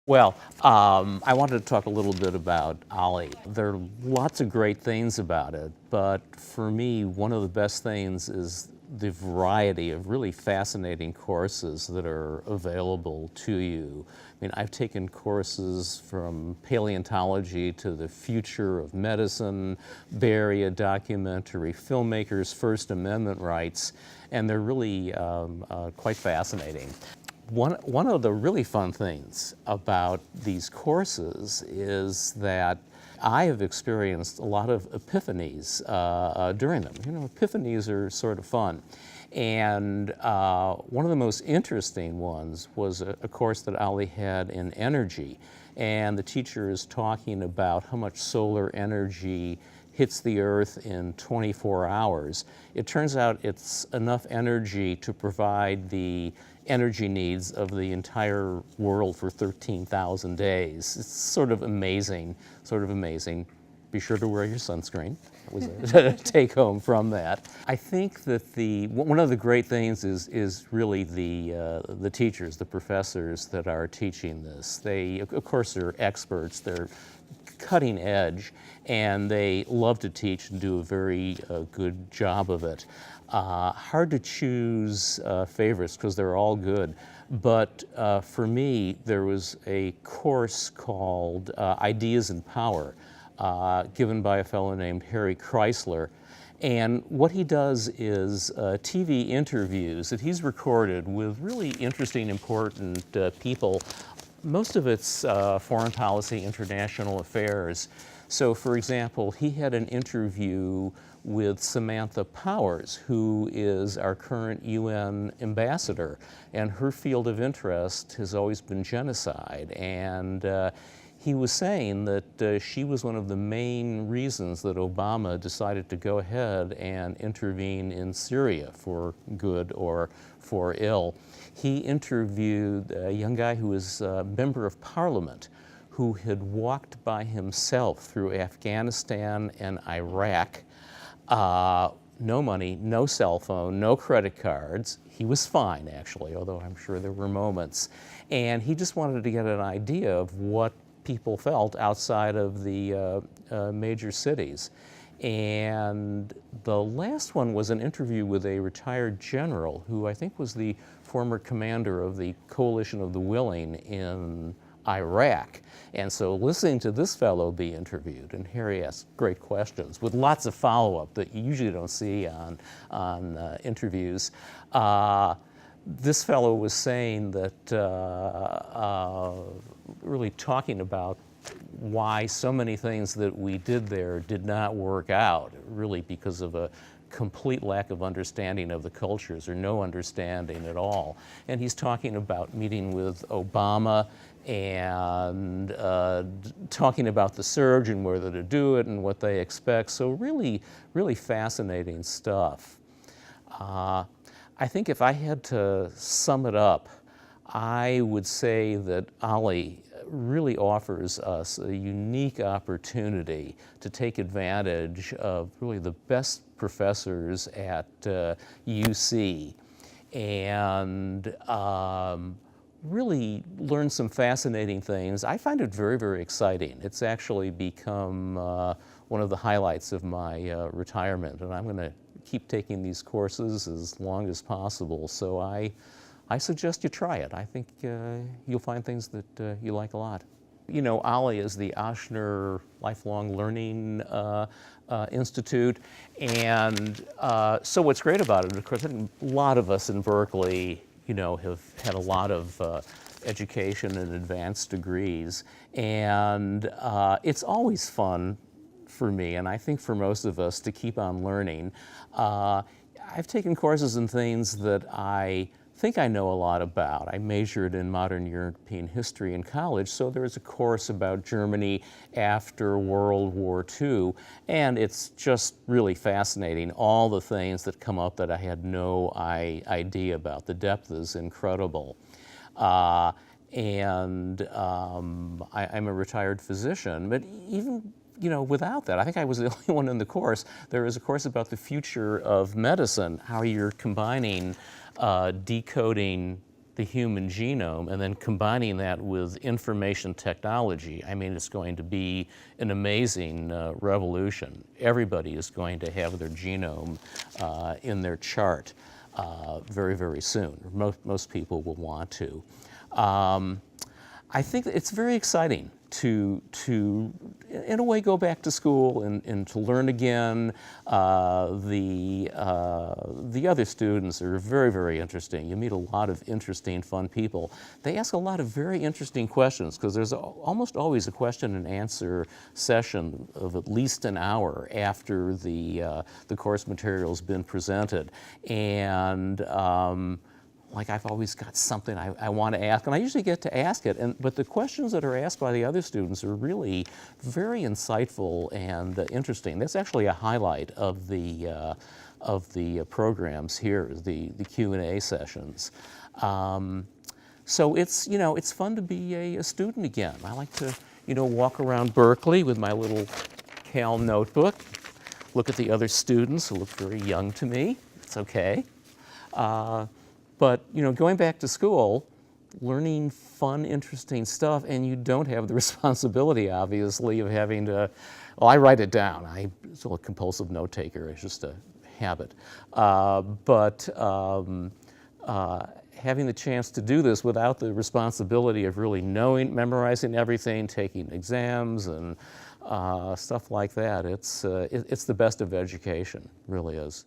I wanted to talk a little bit about Ollie. There are lots of great things about it, but for me, one of the best things is the variety of really fascinating courses that are available to you. I mean, I've taken courses from paleontology to the future of medicine, Bay Area documentary, filmmakers' First Amendment rights, and they're really quite fascinating. One of the really fun things about these courses is that I have experienced a lot of epiphanies during them. You know, epiphanies are sort of fun. And one of the most interesting ones was a course that Ollie had in energy. And the teacher is talking about how much solar energy hits the Earth in 24 hours. It turns out it's enough energy to provide the energy needs of the entire world for 13,000 days. It's sort of amazing, sort of amazing. Be sure to wear your sunscreen. That was a take home from that. I think that one of the great things is really the teachers, the professors that are teaching this. They, of course, are experts. They're cutting edge, and they love to teach and do a very good job of it. Hard to choose favorites because they're all good, but for me, there was a course called Ideas and Power, given by a fellow named Harry Chrysler. And what he does is TV interviews that he's recorded with really interesting, important people. Most of it's foreign policy, international affairs. So, for example, he had an interview with Samantha Powers, who is our current UN ambassador, and her field of interest has always been genocide. And he was saying that she was one of the main reasons that Obama decided to go ahead and intervene in Syria for good or for ill. He interviewed a young guy who was a member of parliament who had walked by himself through Afghanistan and Iraq. No money, no cell phone, no credit cards. He was fine, actually, although I'm sure there were moments. And he just wanted to get an idea of what people felt outside of the major cities. And the last one was an interview with a retired general who I think was the former commander of the Coalition of the Willing in Iraq. And so listening to this fellow be interviewed, and Harry asked great questions with lots of follow-up that you usually don't see on interviews. This fellow was saying that, really talking about why so many things that we did there did not work out, really because of a complete lack of understanding of the cultures, or no understanding at all. And he's talking about meeting with Obama and talking about the surge and whether to do it and what they expect. So really, really fascinating stuff. I think if I had to sum it up, I would say that Ollie really offers us a unique opportunity to take advantage of really the best professors at UC and really learn some fascinating things. I find it very, very exciting. It's actually become one of the highlights of my retirement, and I'm going to keep taking these courses as long as possible. So I suggest you try it. I think you'll find things that you like a lot. You know, Ollie is the Schnurr Lifelong Learning Institute, and so what's great about it, of course, a lot of us in Berkeley, you know, have had a lot of education and advanced degrees, and it's always fun for me, and I think for most of us, to keep on learning. I've taken courses in things that I think I know a lot about. I majored in modern European history in college, so there's a course about Germany after World War II, and it's just really fascinating, all the things that come up that I had no idea about. The depth is incredible. I'm a retired physician, but even without that, I think I was the only one in the course. There is a course about the future of medicine, how you're combining decoding the human genome and then combining that with information technology, I mean, it's going to be an amazing revolution. Everybody is going to have their genome in their chart very, very soon. Most people will want to. I think that it's very exciting to in a way go back to school and to learn again. The other students are very, very interesting. You meet a lot of interesting, fun people. They ask a lot of very interesting questions because there's almost always a question and answer session of at least an hour after the course material's been presented. And like I've always got something I want to ask, and I usually get to ask it. But the questions that are asked by the other students are really very insightful and interesting. That's actually a highlight of the programs here, the Q&A sessions. So it's, you know, it's fun to be a student again. I like to, you know, walk around Berkeley with my little Cal notebook, look at the other students who look very young to me. It's okay. But, you know, going back to school, learning fun, interesting stuff, and you don't have the responsibility, obviously, of having to, well, I write it down. I'm still a compulsive note taker. It's just a habit. Having the chance to do this without the responsibility of really knowing, memorizing everything, taking exams and stuff like that, it's the best of education, really is.